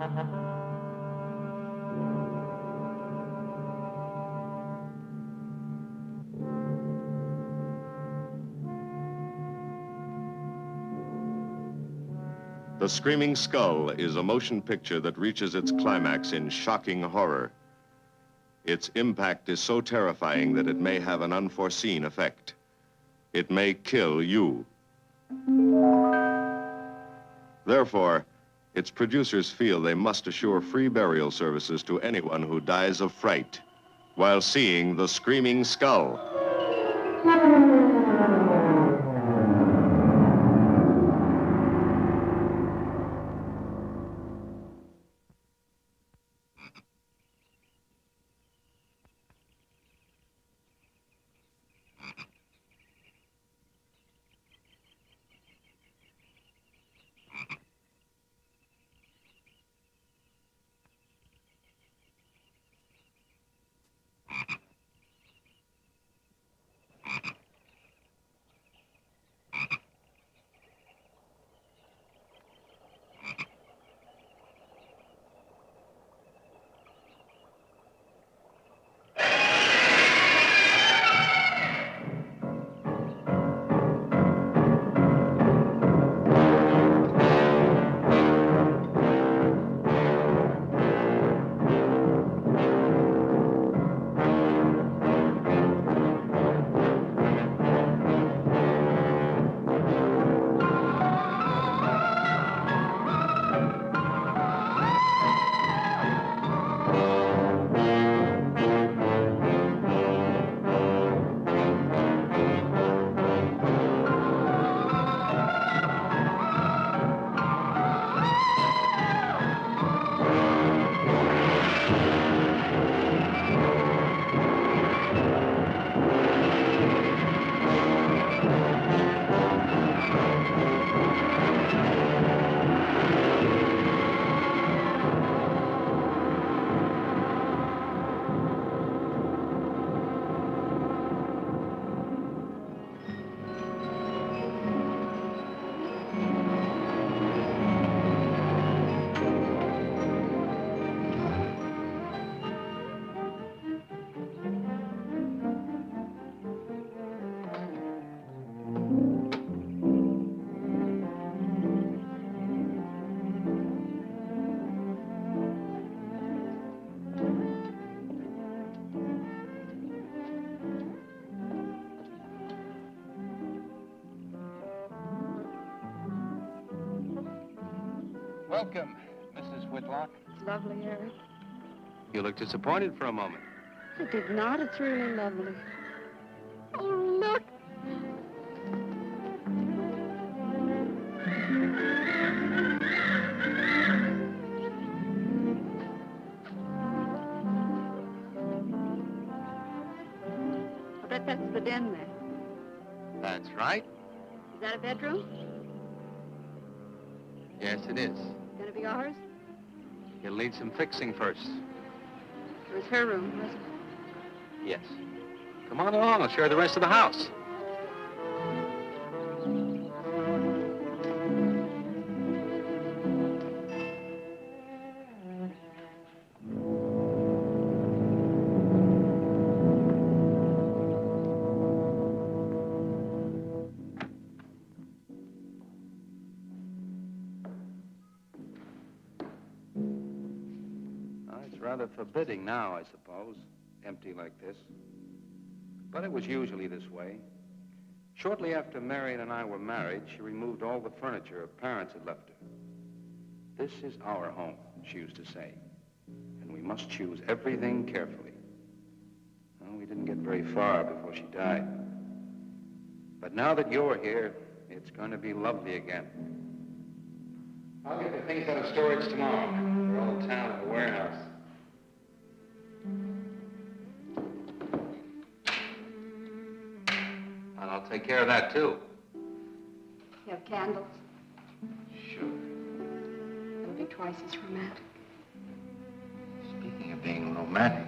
The Screaming Skull is a motion picture that reaches its climax in shocking horror. Its impact is so terrifying that it may have an unforeseen effect. It may kill you. Therefore, its producers feel they must assure free burial services to anyone who dies of fright while seeing The Screaming Skull. Welcome, Mrs. Whitlock. It's lovely, Eric. You look disappointed for a moment. I did not. It's really lovely. Oh, look. I bet that's the den there. That's right. Is that a bedroom? Yes, it is. Gonna be ours? It'll need some fixing first. It was her room, wasn't it? Yes. Come on along. I'll show you the rest of the house. It's rather forbidding now, I suppose, empty like this. But it was usually this way. Shortly after Marion and I were married, she removed all the furniture her parents had left her. This is our home, she used to say, and we must choose everything carefully. Well, we didn't get very far before she died. But now that you're here, it's going to be lovely again. I'll get the things out of storage tomorrow. They're all down in the warehouse. And I'll take care of that, too. You have candles? Sure. It'll be twice as romantic. Speaking of being romantic.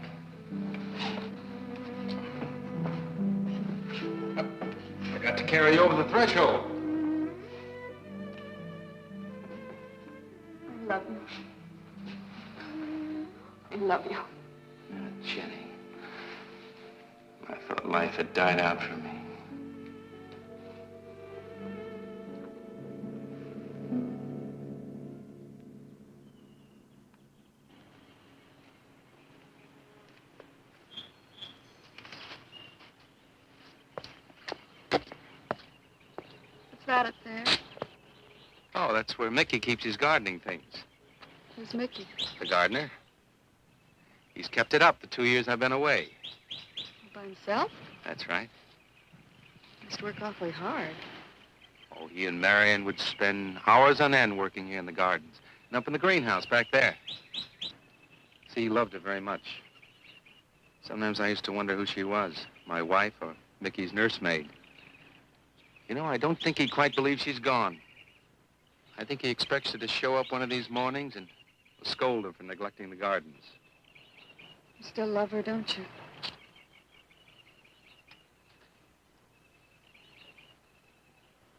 I got to carry you over the threshold. I love you. love you. Jenny, I thought life had died out for me. What's that up there? Oh, that's where Mickey keeps his gardening things. Who's Mickey? The gardener. He's kept it up the 2 years I've been away. By himself? That's right. Must work awfully hard. Oh, he and Marion would spend hours on end working here in the gardens and up in the greenhouse back there. See, he loved her very much. Sometimes I used to wonder who she was, my wife or Mickey's nursemaid. You know, I don't think he quite believes she's gone. I think he expects her to show up one of these mornings and scold her for neglecting the gardens. You still love her, don't you?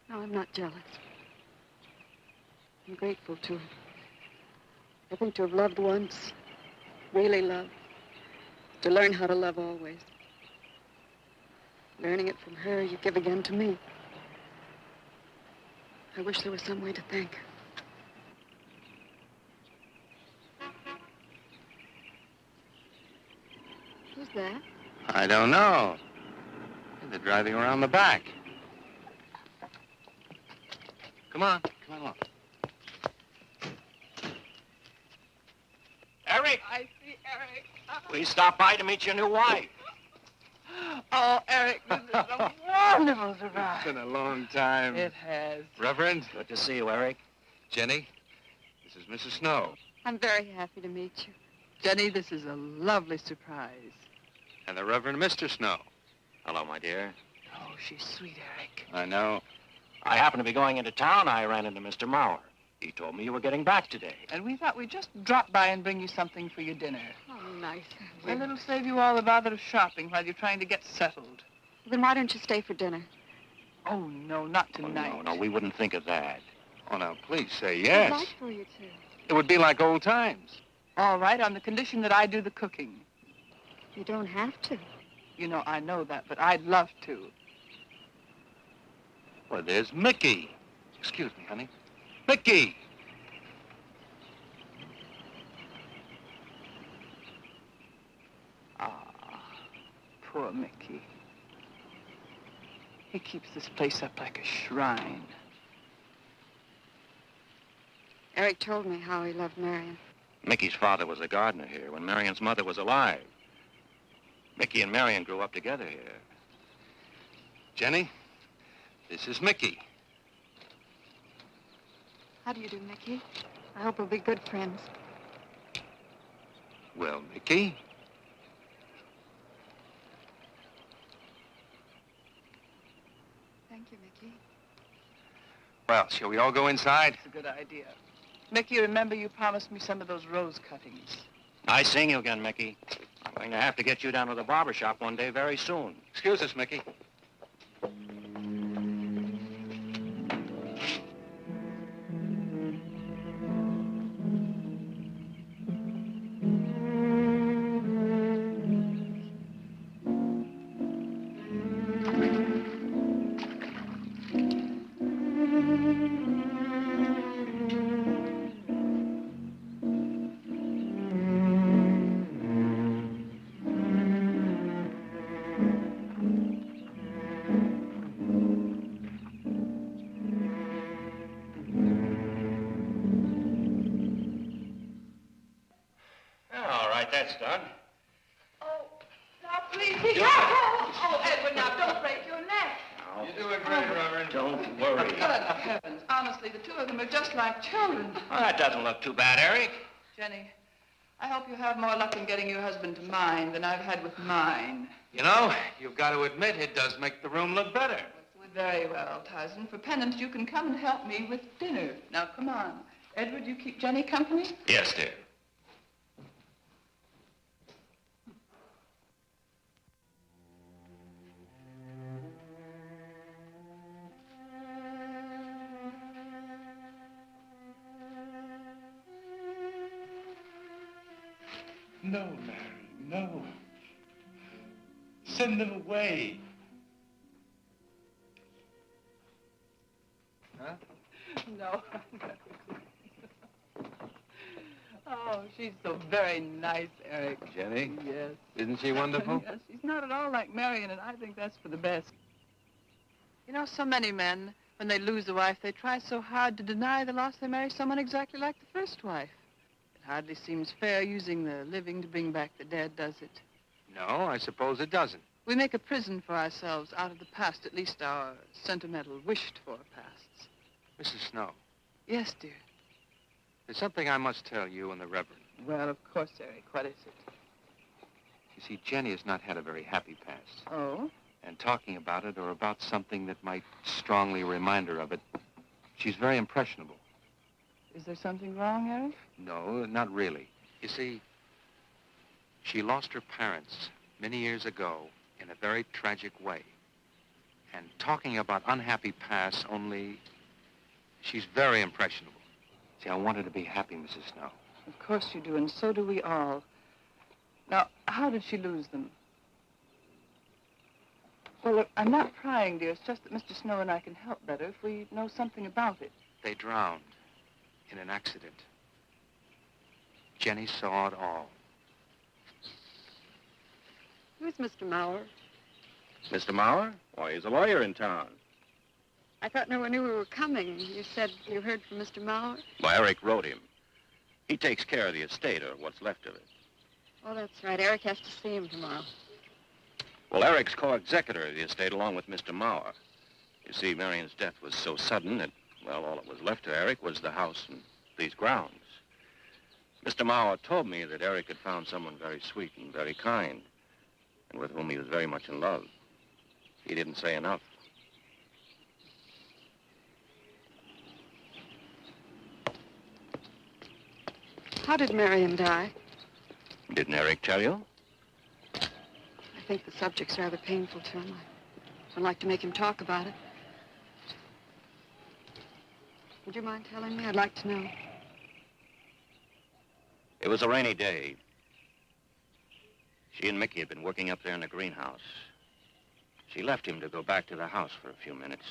No, I'm not jealous. I'm grateful to her. I think to have loved once, really loved, to learn how to love always. Learning it from her, you give again to me. I wish there was some way to thank her. Who's that? I don't know. They're driving around the back. Come on along. Eric, I see Eric. please stop by to meet your new wife. Oh, Eric, this is a wonderful It's surprise. been a long time. It has. Reverend, Good to see you, Eric. Jenny, this is Mrs. Snow. I'm very happy to meet you. Jenny, this is a lovely surprise. And the Reverend Mr. Snow. Hello, my dear. Oh, she's sweet, Eric. I know. I happen to be going into town. I ran into Mr. Mauer. He told me you were getting back today. And we thought we'd just drop by and bring you something for your dinner. Oh, nice. And it'll save you all the bother of shopping while you're trying to get settled. Then why don't you stay for dinner? Oh, no, not Oh, tonight. no, we wouldn't think of that. Oh, now, please say I'd yes. like for you to. It would be like old times. All right, on the condition that I do the cooking. You don't have to. You know, I know that, but I'd love to. Well, there's Mickey. Excuse me, honey. Mickey! Ah, poor Mickey. He keeps this place up like a shrine. Eric told me how he loved Marion. Mickey's father was a gardener here when Marion's mother was alive. Mickey and Marion grew up together here. Jenny, this is Mickey. How do you do, Mickey? I hope we'll be good friends. Well, Mickey, Thank you, Mickey. well, shall we all go inside? It's a good idea. Mickey, remember you promised me some of those rose cuttings. Nice seeing you again, Mickey. I'm going to have to get you down to the barber shop one day very soon. Excuse us, Mickey. All right, that's done. Oh, now please. Oh, Edward, now don't break your neck. You do it great, Reverend. Don't worry. Good heavens. Honestly, the two of them are just like children. Well, that doesn't look too bad, Eric. Jenny, I hope you have more luck in getting your husband to mine than I've had with mine. You know, you've got to admit it does make the room look better. Very well, Tyson. For penance, you can come and help me with dinner. Now, come on. Edward, you keep Jenny company? Yes, dear. No, Mary, no. Send them away. Huh? No. Oh, she's so very nice, Eric. Jenny? Yes. Isn't she wonderful? Yes, she's not at all like Marion, and I think that's for the best. You know, so many men, when they lose a wife, they try so hard to deny the loss they marry someone exactly like the first wife. It hardly seems fair using the living to bring back the dead, does it? No, I suppose it doesn't. We make a prison for ourselves out of the past, at least our sentimental, wished-for pasts. Mrs. Snow, Yes, dear. there's something I must tell you and the Reverend. Well, of course, Eric. What is it? You see, Jenny has not had a very happy past. Oh? And talking about it or about something that might strongly remind her of it, she's very impressionable. Is there something wrong, Eric? No, not really. You see, she lost her parents many years ago in a very tragic way. And talking about unhappy past only, she's very impressionable. See, I want her to be happy, Mrs. Snow. Of course you do, and so do we all. Now, how did she lose them? Well, look, I'm not prying, dear. It's just that Mr. Snow and I can help better if we know something about it. They drowned in an accident. Jenny saw it all. Who's Mr. Mauer? Mr. Mauer? Why, he's a lawyer in town. I thought no one knew we were coming. You said you heard from Mr. Mauer? Why, Eric wrote him. He takes care of the estate, or what's left of it. Oh, that's right. Eric has to see him tomorrow. Well, Eric's co-executor of the estate along with Mr. Mauer. You see, Marion's death was so sudden that, well, all that was left to Eric was the house and these grounds. Mr. Mauer told me that Eric had found someone very sweet and very kind, and with whom he was very much in love. He didn't say enough. How did Marion die? Didn't Eric tell you? I think the subject's rather painful to him. I don't like to make him talk about it. Would you mind telling me? I'd like to know. It was a rainy day. She and Mickey had been working up there in the greenhouse. She left him to go back to the house for a few minutes.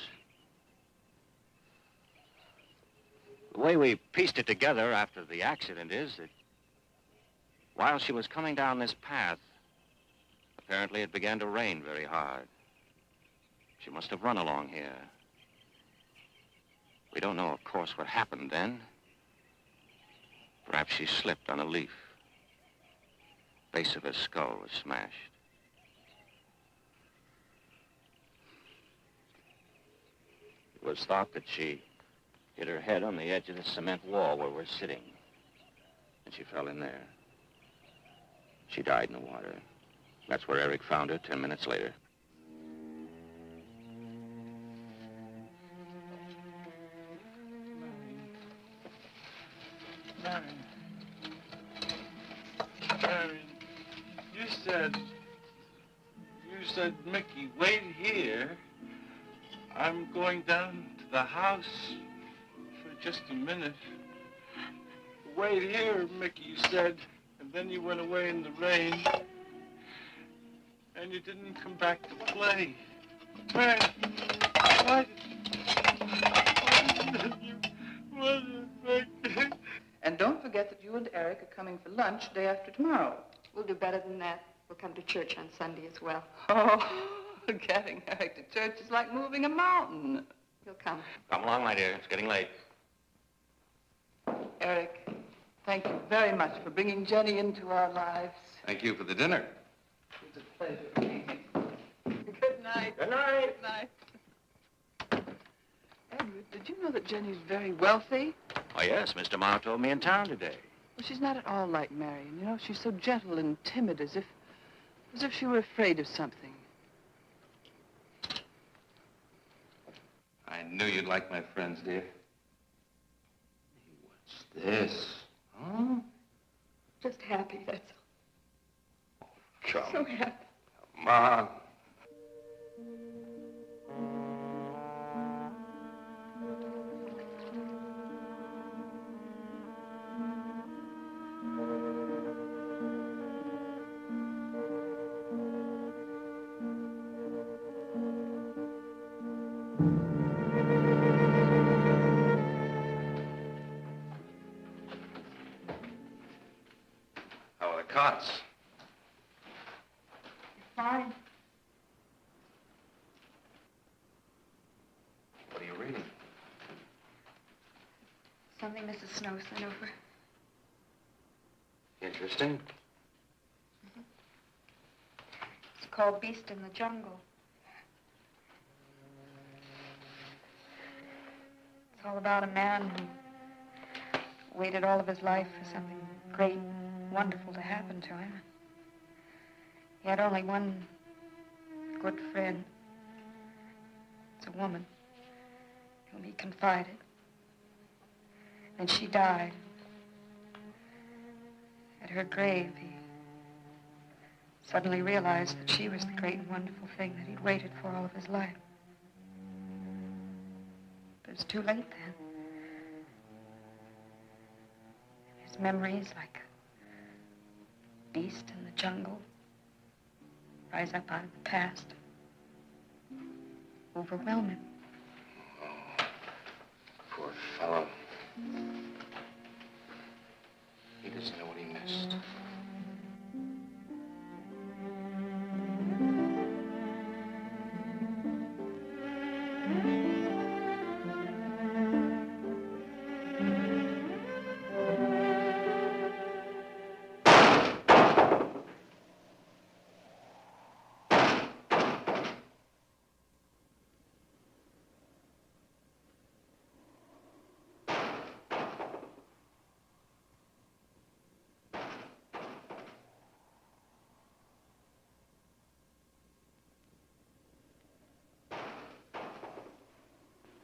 The way we pieced it together after the accident is that while she was coming down this path, apparently it began to rain very hard. She must have run along here. We don't know, of course, what happened then. Perhaps she slipped on a leaf. Base of her skull was smashed. It was thought that she hit her head on the edge of the cement wall where we're sitting. And she fell in there. She died in the water. That's where Eric found her 10 minutes later. Marion, you said, Mickey, wait here. I'm going down to the house for just a minute. Wait here, Mickey, you said, and then you went away in the rain, and you didn't come back to play. Marion, why did you... And don't forget that you and Eric are coming for lunch day after tomorrow. We'll do better than that. We'll come to church on Sunday as well. Oh, getting Eric to church is like moving a mountain. He'll come. Come along, my dear. It's getting late. Eric, thank you very much for bringing Jenny into our lives. Thank you for the dinner. It was a pleasure. Good night. Good night. Good night. Edward, did you know that Jenny's very wealthy? Oh, yes. Mr. Mauer told me in town today. Well, she's not at all like Marion. You know, she's so gentle and timid, as if she were afraid of something. I knew you'd like my friends, dear. What's this? Huh? Just happy, that's all. Come So happy. on. Lots. Fine. What are you reading? Something Mrs. Snow sent over. Interesting. It's called Beast in the Jungle. It's all about a man who waited all of his life for something great, wonderful to happen to him. He had only one good friend. It's a woman whom he confided. And she died. At her grave, he suddenly realized that she was the great and wonderful thing that he'd waited for all of his life. But it was too late then. His memories, like a beast in the jungle, rise up out of the past, overwhelm him. Poor fellow. He doesn't know what he missed.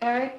Eric?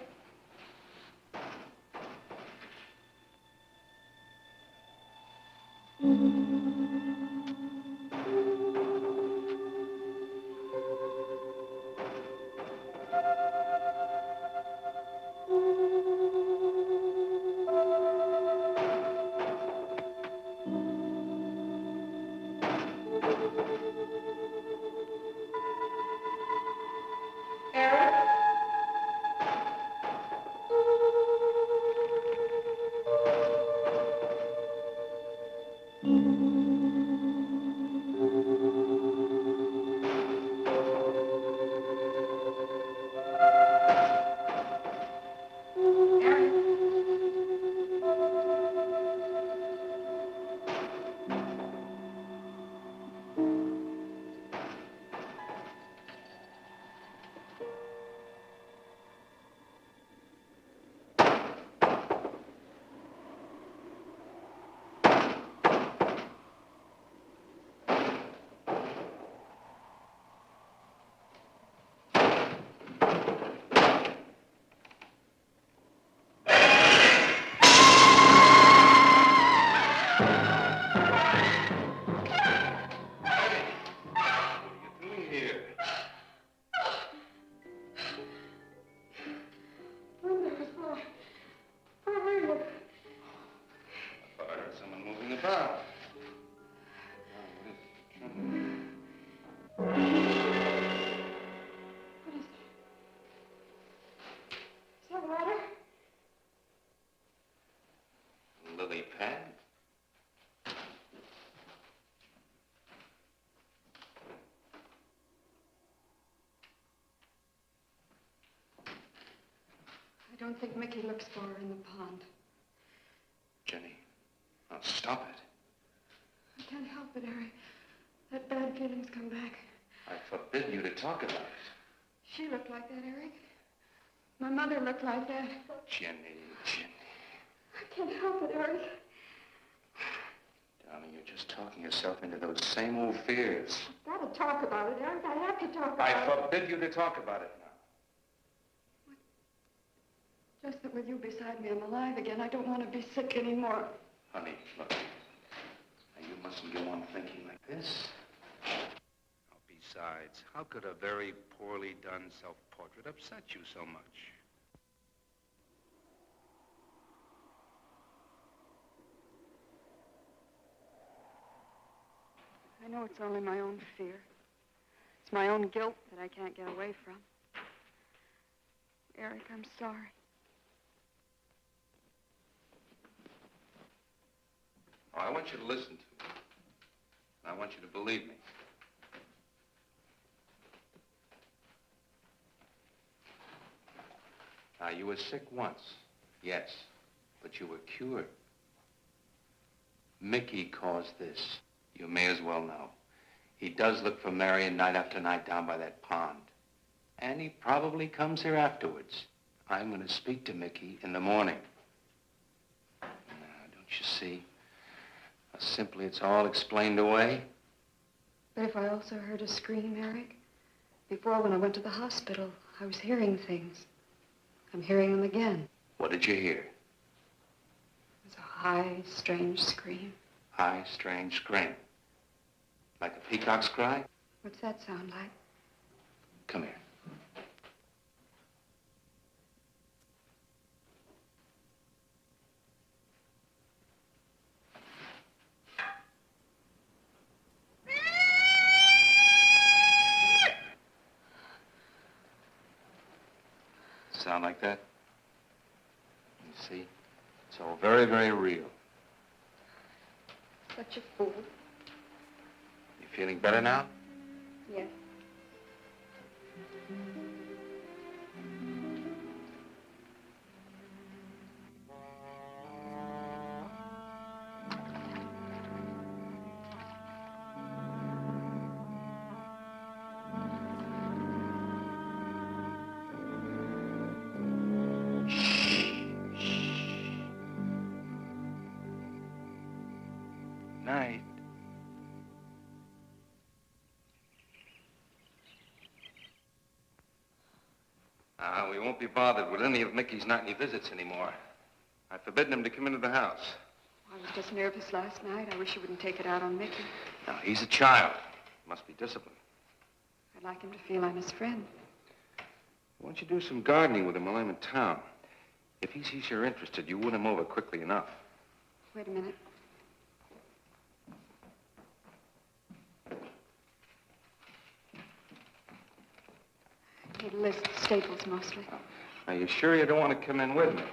Lily pad? I don't think Mickey looks for her in the pond. Jenny, now stop it. I can't help it, Eric. That bad feeling's come back. I forbid you to talk about it. She looked like that, Eric. My mother looked like that. Jenny. I can't help it, Eric. Darling, you're just talking yourself into those same old fears. I've got to talk about it, Eric. I have to talk about I it. forbid you to talk about it now. Just that with you beside me, I'm alive again. I don't want to be sick anymore. Honey, look. Now, you mustn't go on thinking like this. Besides, how could a very poorly done self-portrait upset you so much? I know it's only my own fear. It's my own guilt that I can't get away from. Eric, I'm sorry. Oh, I want you to listen to me. I want you to believe me. Now, you were sick once, yes, but you were cured. Mickey caused this. You may as well know. He does look for Marion night after night down by that pond. And he probably comes here afterwards. I'm going to speak to Mickey in the morning. Now, don't you see? How simply it's all explained away. But if I also heard a scream, Eric, before when I went to the hospital, I was hearing things. I'm hearing them again. What did you hear? It was a high, strange scream. High, strange scream. Like a peacock's cry? What's that sound like? Come here. Sound like that? You see? It's all very, very real. Such a fool. You feeling better now? Yes. Night. We won't be bothered with any of Mickey's nightly visits anymore. I've forbidden him to come into the house. I was just nervous last night. I wish you wouldn't take it out on Mickey. Now, he's a child. Must be disciplined. I'd like him to feel I'm his friend. Why don't you do some gardening with him while I'm in town? If he sees you're interested, you win him over quickly enough. Wait a minute. I need a list of staples mostly. Are you sure you don't want to come in with me?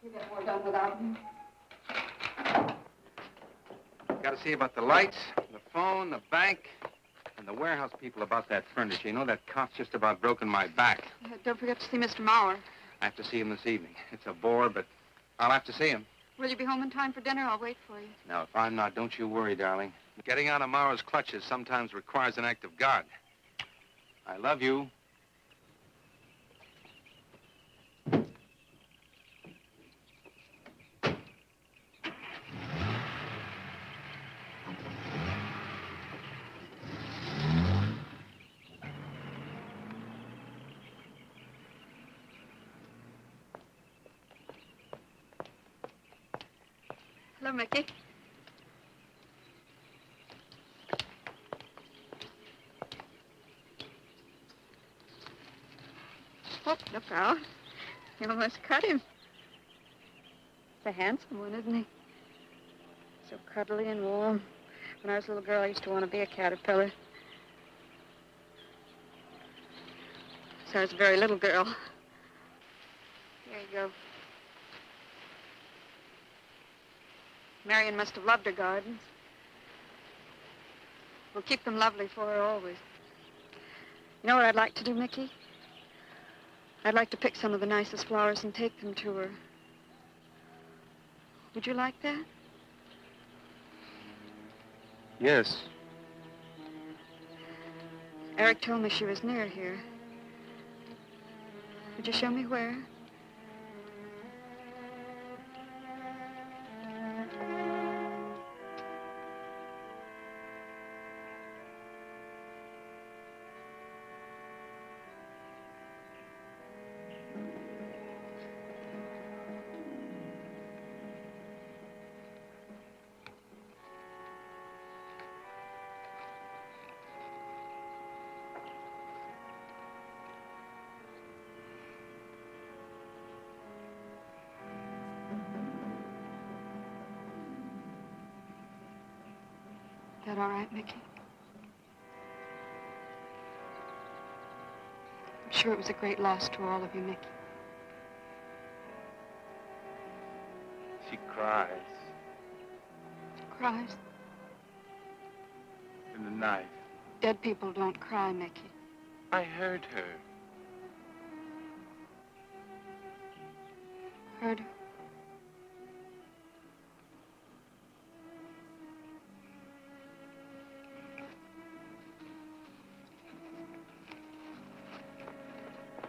You get more done without me. Got to see about the lights, the phone, the bank, and the warehouse people about that furniture. You know, that cop's just about broken my back. Don't forget to see Mr. Mauer. I have to see him this evening. It's a bore, but I'll have to see him. Will you be home in time for dinner? I'll wait for you. Now, if I'm not, don't you worry, darling. Getting out of Mauer's clutches sometimes requires an act of God. I love you. Hello, Mickey. Oh, look out. You almost cut him. He's a handsome one, isn't he? So cuddly and warm. When I was a little girl, I used to want to be a caterpillar. So I was a very little girl. Here you go. Marion must have loved her gardens. We'll keep them lovely for her always. You know what I'd like to do, Mickey? I'd like to pick some of the nicest flowers and take them to her. Would you like that? Yes. Eric told me she was near here. Would you show me where? Is that all right, Mickey? I'm sure it was a great loss to all of you, Mickey. She cries. Cries. night. Dead people don't cry, Mickey. I heard her. Heard her?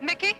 Mickey?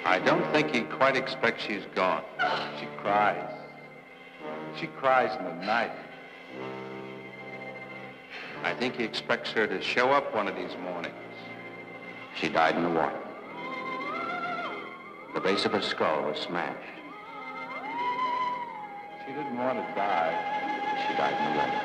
I don't think he quite expects she's gone. She cries. She cries in the night. I think he expects her to show up one of these mornings. She died in the water. The base of her skull was smashed. She didn't want to die. She died in the water.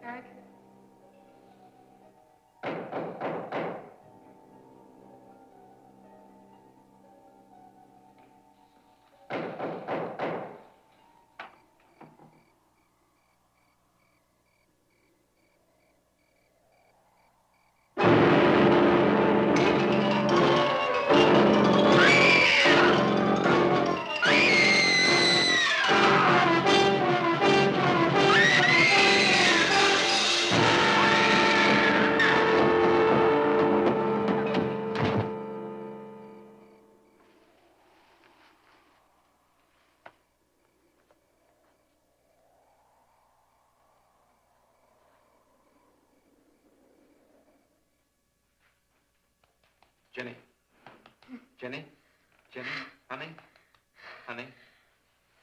Eric? Jenny. Jenny? Jenny? Honey? Honey?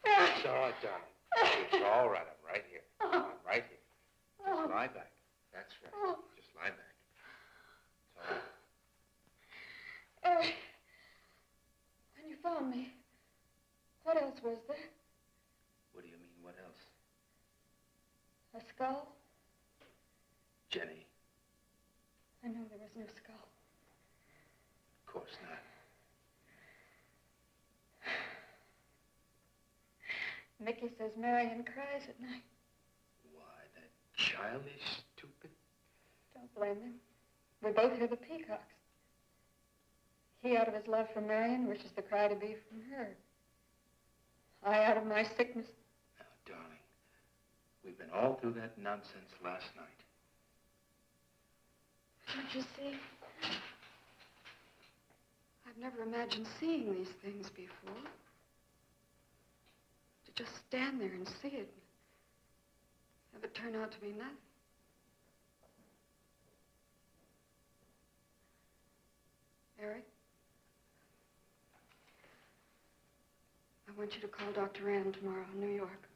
It's all right, darling. It's all right. I'm right here. I'm right here. Just lie back. That's right. Just lie back. It's all right. Eric, when you found me, what else was there? What do you mean, what else? A skull? Jenny, I knew there was no skull. of course not. Mickey says Marion cries at night. Why, that childish, stupid... Don't blame him. We both hear the peacocks. He, out of his love for Marion, wishes the cry to be from her. I, out of my sickness. Now, darling, we've been all through that nonsense last night. Don't you see? I've never imagined seeing these things before. To just stand there and see it. Have it turn out to be nothing. Eric? I want you to call Dr. Ann tomorrow in New York.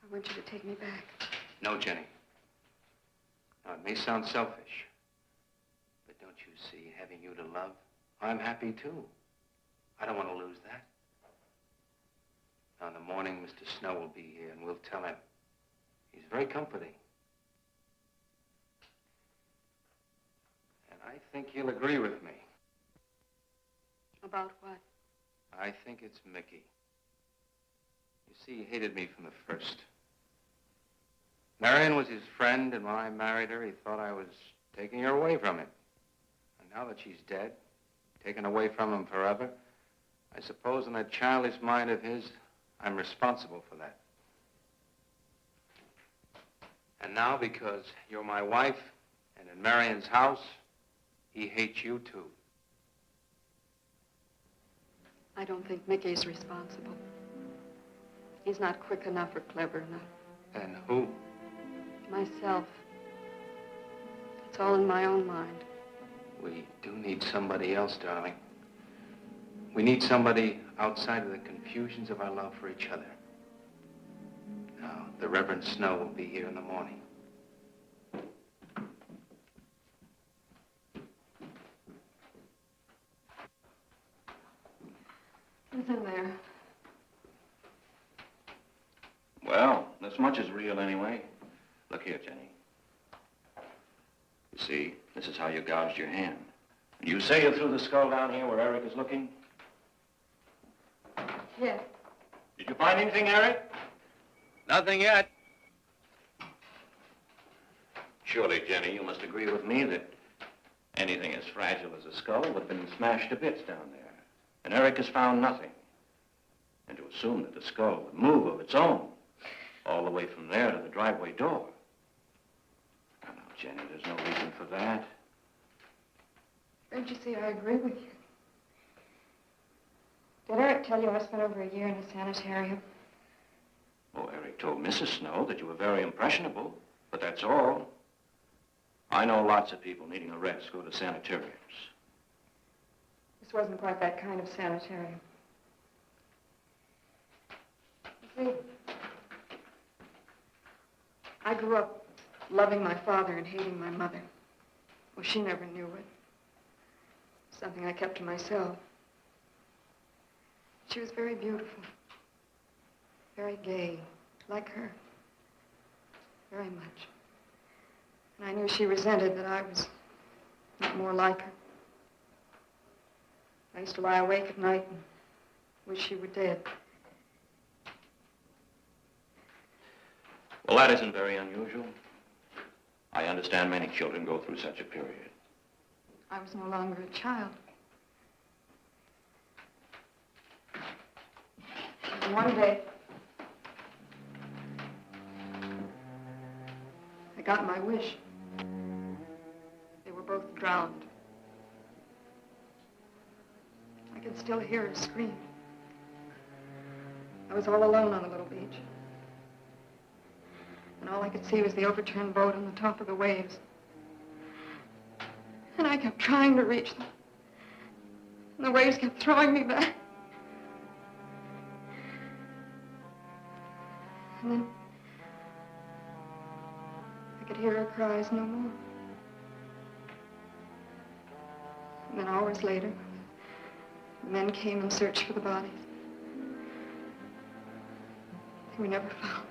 I want you to take me back. No, Jenny. Now, it may sound selfish, but don't you see, having you to love, I'm happy too. I don't want to lose that. Now, in the morning, Mr. Snow will be here, and we'll tell him. He's very comforting. And I think he'll agree with me. About what? I think it's Mickey. You see, he hated me from the first. Marion was his friend, and when I married her, he thought I was taking her away from him. And now that she's dead, taken away from him forever, I suppose in that childish mind of his, I'm responsible for that. And now, because you're my wife, and in Marion's house, he hates you too. I don't think Mickey's responsible. He's not quick enough or clever enough. And who? Myself. It's all in my own mind. We do need somebody else, darling. We need somebody outside of the confusions of our love for each other. Now, the Reverend Snow will be here in the morning. Who's in there? Well, this much is real anyway. Look here, Jenny. You see, this is how you gouged your hand. You say you threw the skull down here where Eric is looking? Yes. Did you find anything, Eric? Nothing yet. Surely, Jenny, you must agree with me that anything as fragile as a skull would have been smashed to bits down there. And Eric has found nothing. And to assume that the skull would move of its own, all the way from there to the driveway door. Now, Jenny, there's no reason for that. Don't you see, I agree with you. Did Eric tell you I spent over a year in a sanitarium? Oh, Eric Eric told Mrs. Snow that you were very impressionable, but that's all. I know lots of people needing a rest go to sanitariums. This wasn't quite that kind of sanitarium. You see, I grew up loving my father and hating my mother. Well, she never knew it. Something I kept to myself. She was very beautiful. Very gay, like her. Very much. And I knew she resented that I was not more like her. I used to lie awake at night and wish she were dead. Well, that isn't very unusual. I understand many children go through such a period. I was no longer a child. And one day, I got my wish. They were both drowned. I could still hear her scream. I was all alone on the little beach. And all I could see was the overturned boat on the top of the waves. And I kept trying to reach them. And the waves kept throwing me back. And then I could hear her cries no more. And then hours later, the men came and searched for the bodies. They were never found.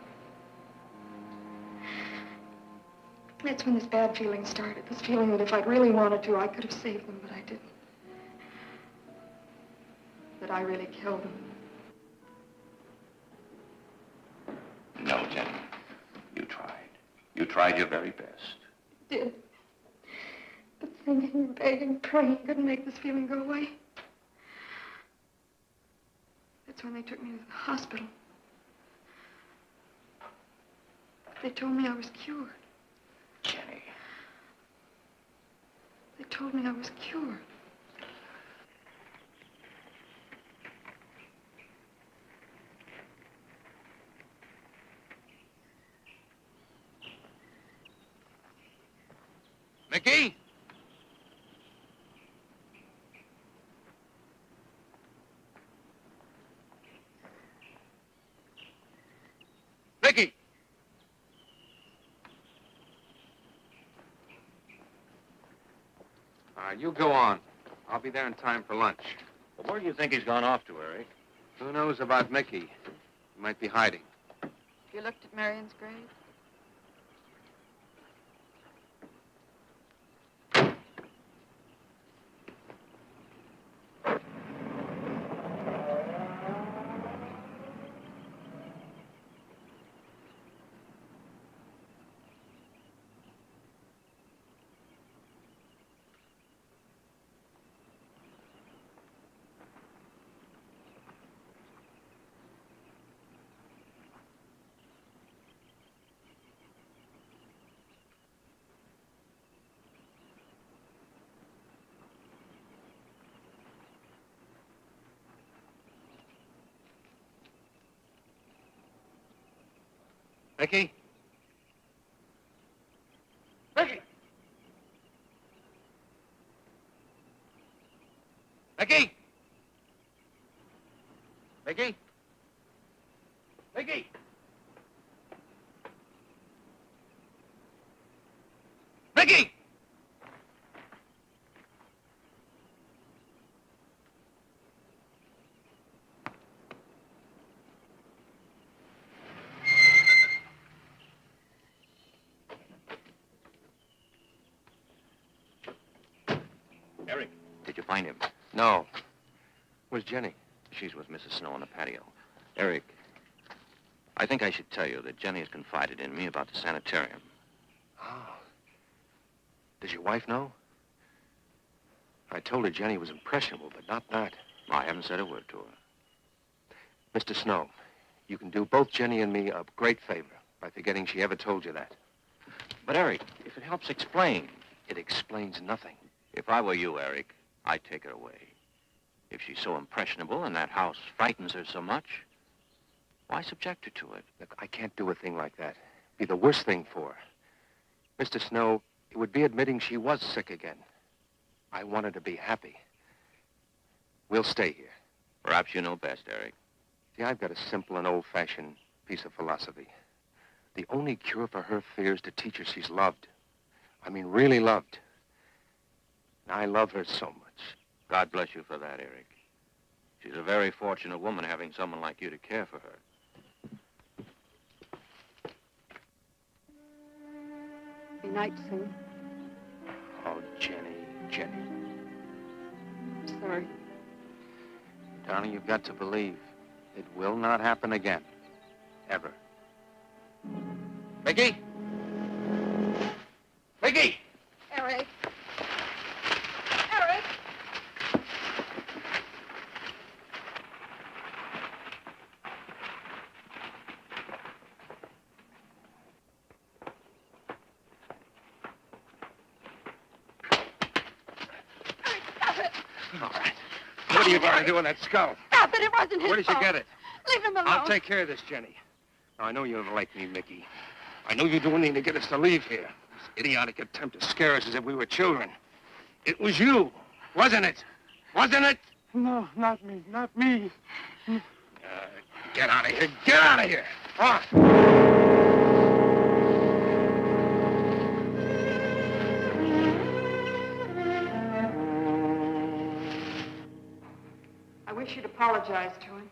That's when this bad feeling started. This feeling that if I'd really wanted to, I could have saved them, but I didn't. That I really killed them. No, Jenny. You tried. You tried your very best. Did. But thinking, begging, praying couldn't make this feeling go away. That's when they took me to the hospital. They told me I was cured. Jenny. They told me I was cured. Mickey? Mickey! You go on. I'll be there in time for lunch. Well, where do you think he's gone off to, Eric? Who knows about Mickey? He might be hiding. You looked at Marion's grave? Mickey? Mickey! Mickey! Mickey? Mickey! Mickey! Eric, did you find him? No. Where's Jenny? She's with Mrs. Snow on the patio. Eric, I think I should tell you that Jenny has confided in me about the sanitarium. Oh. Does your wife know? I told her Jenny was impressionable, but not that. I haven't said a word to her. Mr. Snow, you can do both Jenny and me a great favor by forgetting she ever told you that. But, Eric, if it helps explain. It explains nothing. If I were you, Eric, I'd take her away. If she's so impressionable and that house frightens her so much, Why subject her to it? Look, I can't do a thing like that. It'd be the worst thing for her. Mr. Snow, it would be admitting she was sick again. I want her to be happy. We'll stay here. Perhaps you know best, Eric. See, I've got a simple and old-fashioned piece of philosophy. The only cure for her fear is to teach her she's loved. I mean, really loved. And I love her so much. God bless you for that, Eric. She's a very fortunate woman having someone like you to care for her. Be night soon. Oh, Jenny, Jenny. I'm sorry. Darling, you've got to believe it will not happen again. Ever. Mickey? Mickey! Eric. Eric! Stop it! All right. What are you going to do with that skull? Stop it! It wasn't his Where did you fault. get it? Leave him alone. I'll take care of this, Jenny. Now, I know you don't like me, Mickey. I know you do anything to get us to leave here. This idiotic attempt to scare us as if we were children. It was you, wasn't it? Wasn't it? No, not me, not me. Get out of here. Get out of here. On. I wish you'd apologize to him.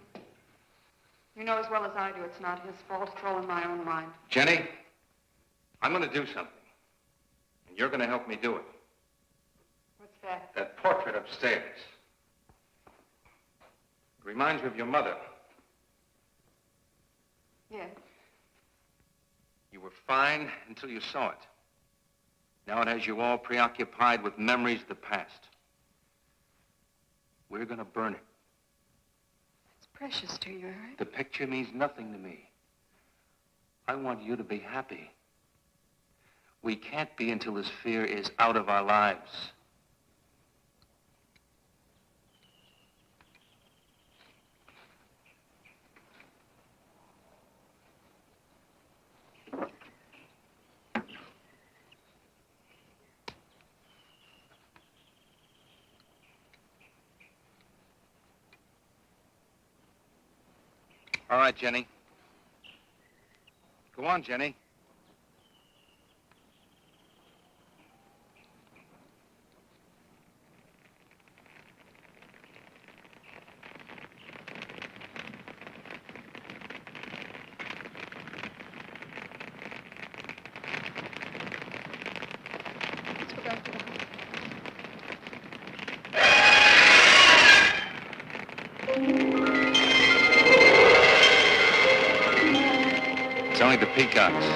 You know as well as I do it's not his fault. It's all in my own mind. Jenny, I'm going to do something. And you're going to help me do it. What's that? That portrait upstairs. It reminds you of your mother. Yes. You were fine until you saw it. Now it has you all preoccupied with memories of the past. We're going to burn it. It's precious to you, Eric. The picture means nothing to me. I want you to be happy. We can't be until this fear is out of our lives. All right, Jenny. Go on, Jenny. Let's go back to the house. It's only the peacocks.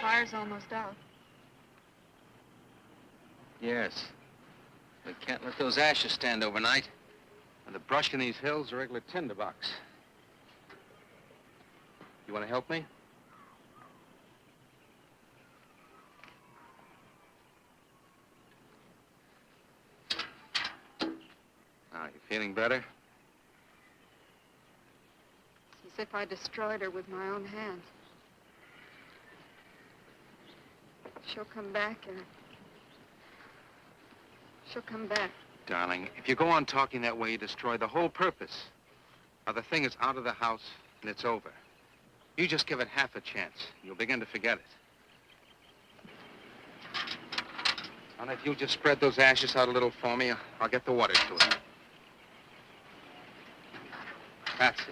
Fire's almost out. Yes. We can't let those ashes stand overnight. And the brush in these hills is a regular tinderbox. You want to help me? Now, you feeling better? It's as if I destroyed her with my own hands. She'll come back, Eric. She'll come back. Darling, if you go on talking that way, you destroy the whole purpose. Now, the thing is out of the house, and it's over. You just give it half a chance. You'll begin to forget it. And if you'll just spread those ashes out a little for me, I'll get the water to it. That's it.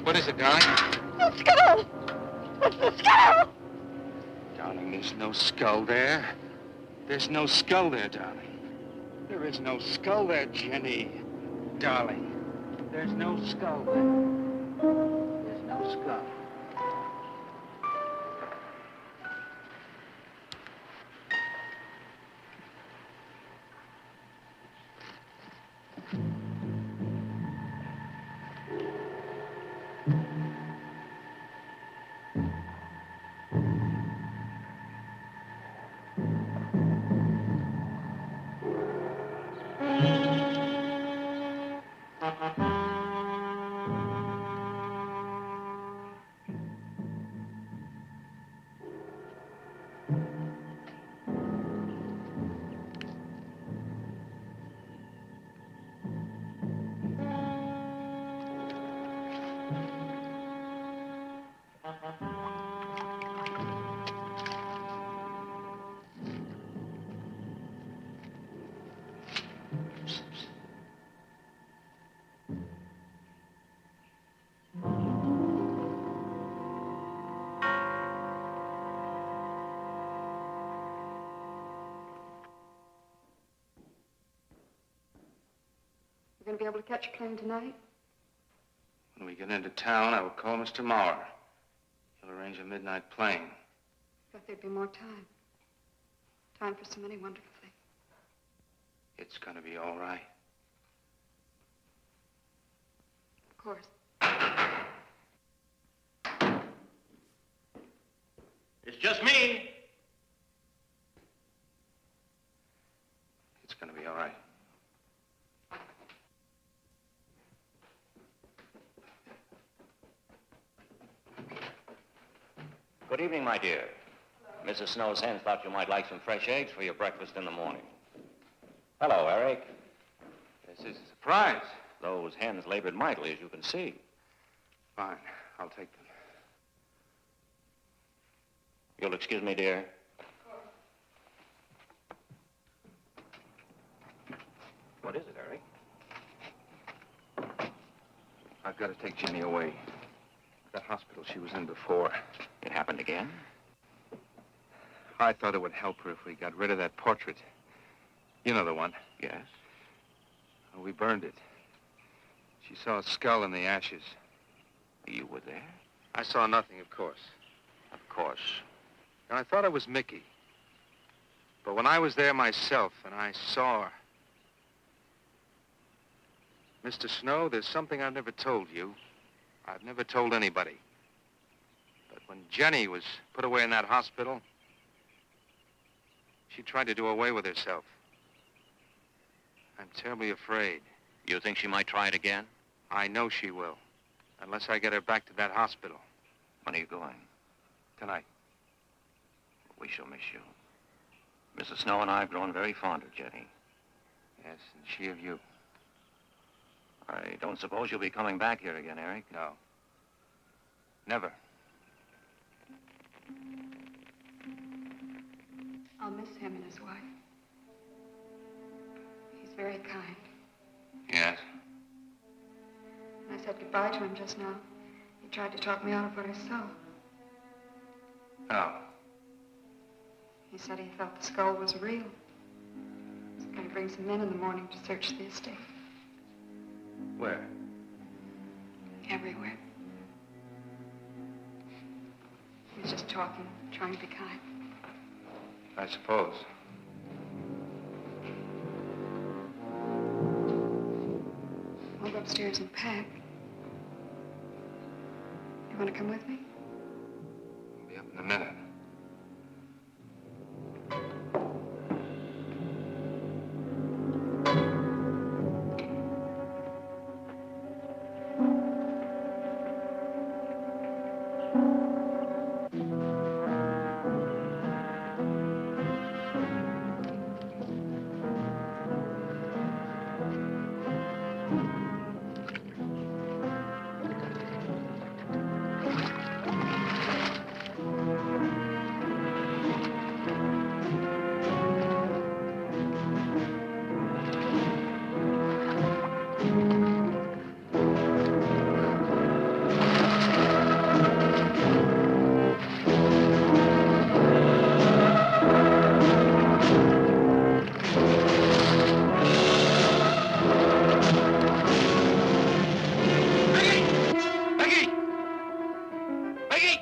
What is it, darling? The skull! It's the skull! Darling, there's no skull there. There's no skull there, darling. There is no skull there, Jenny. Darling, there's no skull there. There's no skull. You going to be able to catch a plane tonight? When we get into town, I will call Mr. Maurer. He'll arrange a midnight plane. Thought there'd be more time. Time for so many wonderful things. It's gonna be all right. Of course. It's just me. It's gonna be all right. Good evening, my dear. Mrs. Snow's hens thought you might like some fresh eggs for your breakfast in the morning. Hello, Eric. This is a surprise. Those hens labored mightily, as you can see. Fine, I'll take them. You'll excuse me, dear. What is it, Eric? I've got to take Jenny away. That hospital she was in before. It happened again? I thought it would help her if we got rid of that portrait. You know the one. Yes. Well, we burned it. She saw a skull in the ashes. You were there? I saw nothing, of course. Of course. And I thought it was Mickey. But when I was there myself and I saw her... Mr. Snow, there's something I've never told you. I've never told anybody. But when Jenny was put away in that hospital, she tried to do away with herself. I'm terribly afraid. You think she might try it again? I know she will. Unless I get her back to that hospital. When are you going? Tonight. We shall miss you. Mrs. Snow and I have grown very fond of Jenny. Yes, and she of you. I don't suppose you'll be coming back here again, Eric? No. Never. I'll miss him and his wife. He's very kind. Yes? When I said goodbye to him just now, he tried to talk me out of what I saw. Oh. He said he felt the skull was real. He was going to bring some men in the morning to search the estate. Where? Everywhere. He was just talking, trying to be kind. I suppose. I'll go upstairs and pack. You want to come with me? I'll be up in a minute. Mickey!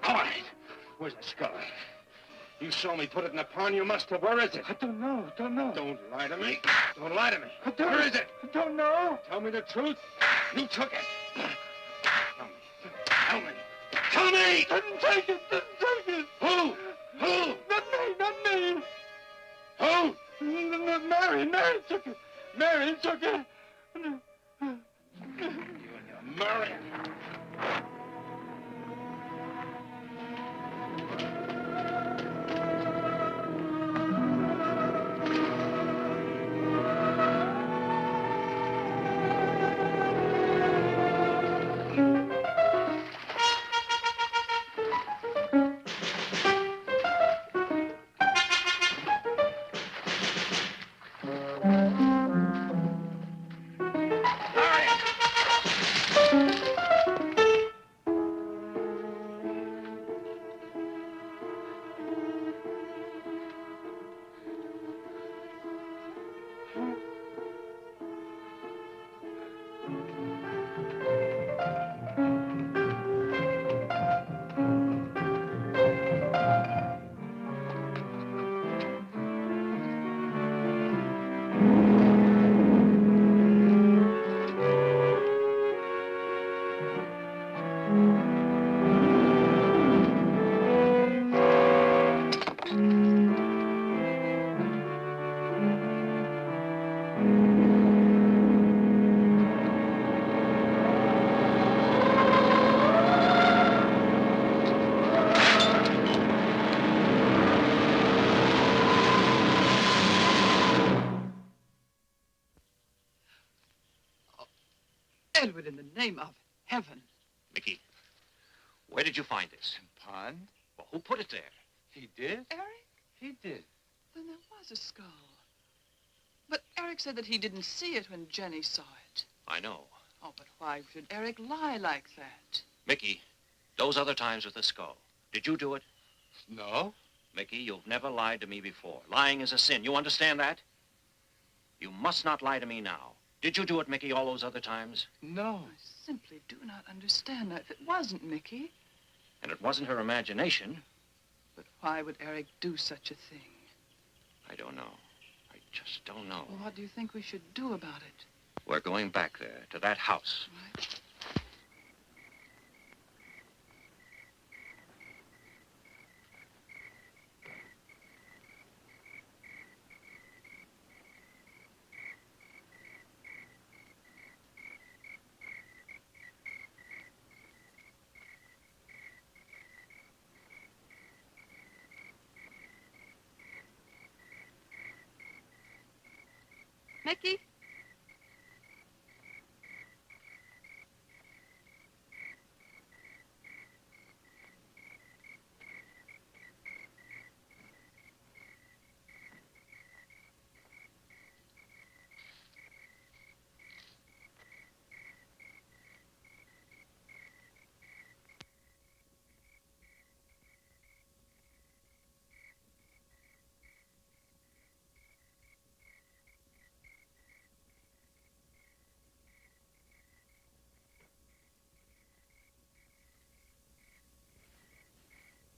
All right. Where's the skull? You saw me put it in the pond. You must have. Where is it? I don't know. Don't lie to me. Don't lie to me. Where is it? I don't know. Tell me the truth. You took it. Tell me. Tell me! Didn't take it. Didn't take it. Who? Not me. Not me. Who? Marion took it. Marion took it. You and your Marion. Edward, in the name of heaven. Mickey, where did you find this? Pond? Well, who put it there? He did? Eric? He did. Then there was a skull. But Eric said that he didn't see it when Jenny saw it. I know. Oh, but why should Eric lie like that? Mickey, those other times with the skull, did you do it? No. Mickey, you've never lied to me before. Lying is a sin. You understand that? You must not lie to me now. Did you do it, Mickey, all those other times? No. I simply do not understand that. If it wasn't Mickey, And it wasn't her imagination. but why would Eric do such a thing? I don't know. I just don't know. Well, what do you think we should do about it? We're going back there, to that house. Right? Mickey?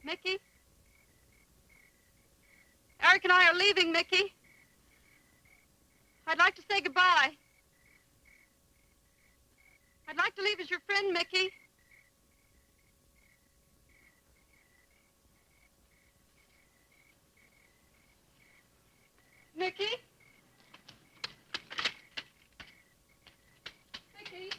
Mickey? Eric and I are leaving, Mickey. I'd like to say goodbye. I'd like to leave as your friend, Mickey. Mickey? Mickey?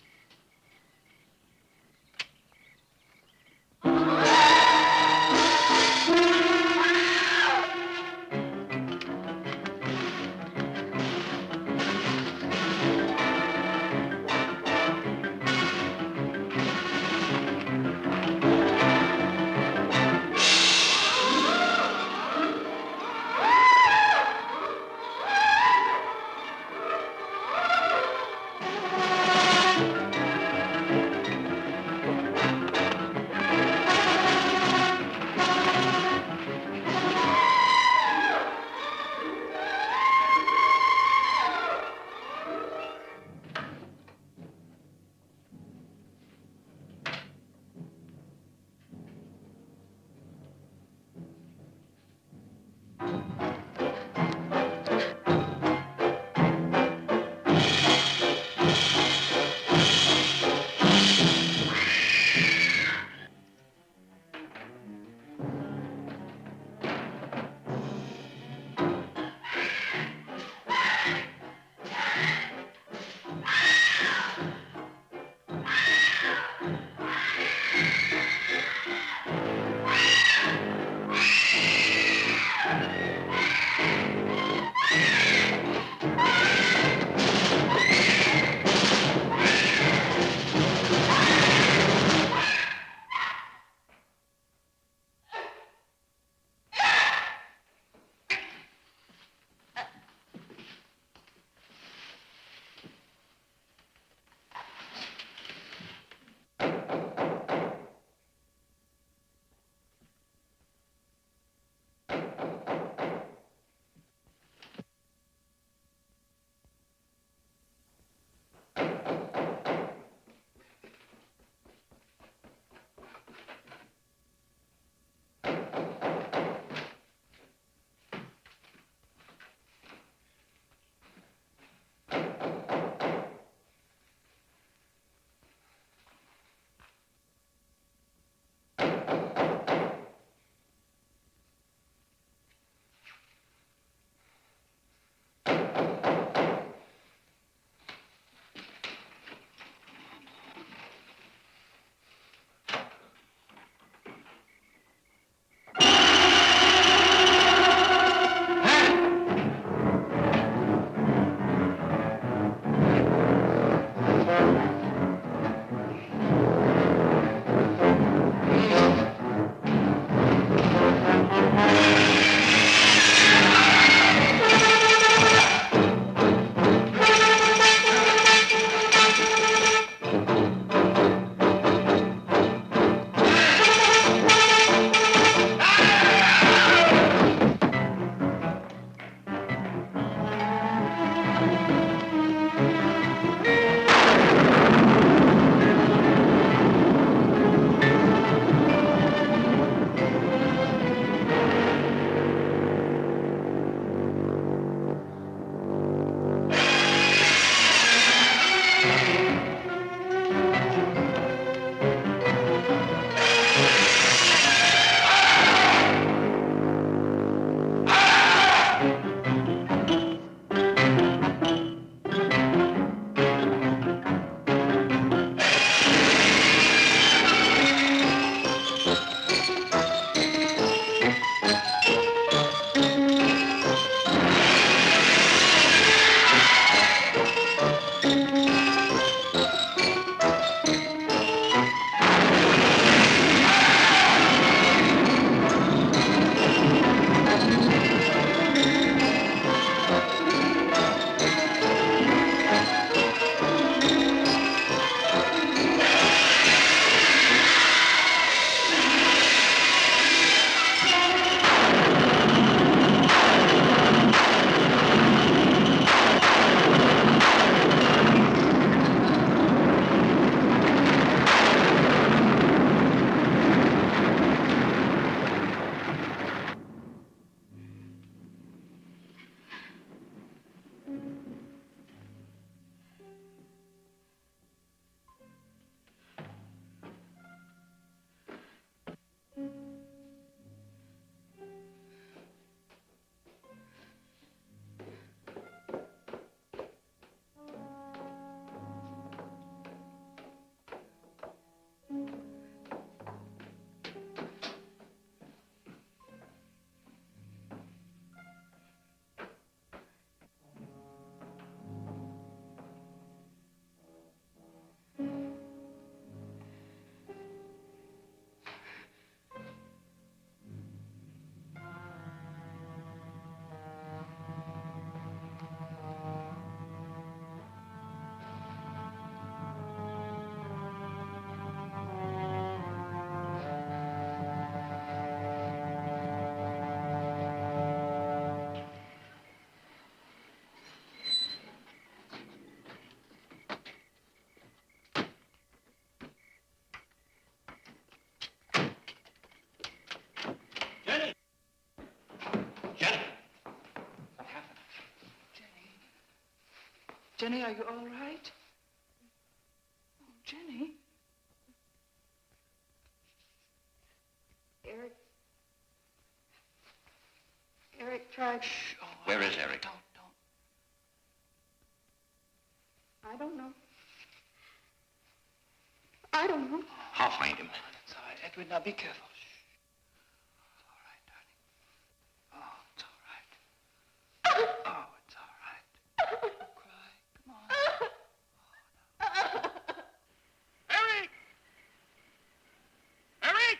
Jenny, are you all right? Oh, Jenny. Eric tried... Shh. Oh, Where is Eric? Don't. I don't know. I don't know. I'll find him. It's all right. Edward, now be careful. Shh. It's all right, darling. Oh, it's all right. Oh, it's all right. Don't cry. Come on. Eric! Eric!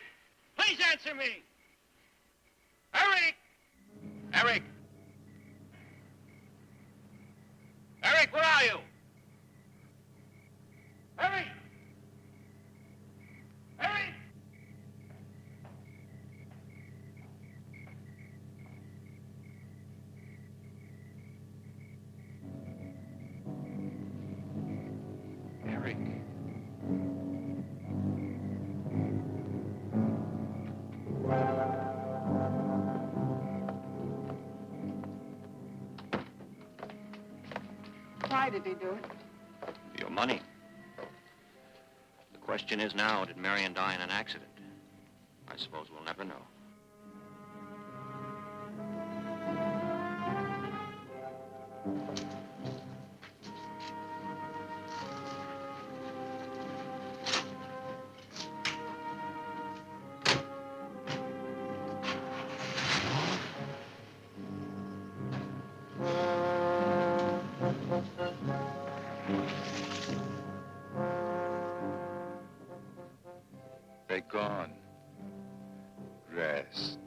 Please answer me! Eric! Eric! Eric, where are you? Eric! Eric! Eric. Why did he do it? Your money. The question is now, did Marion die in an accident? I suppose we'll never know. They're gone. Rest.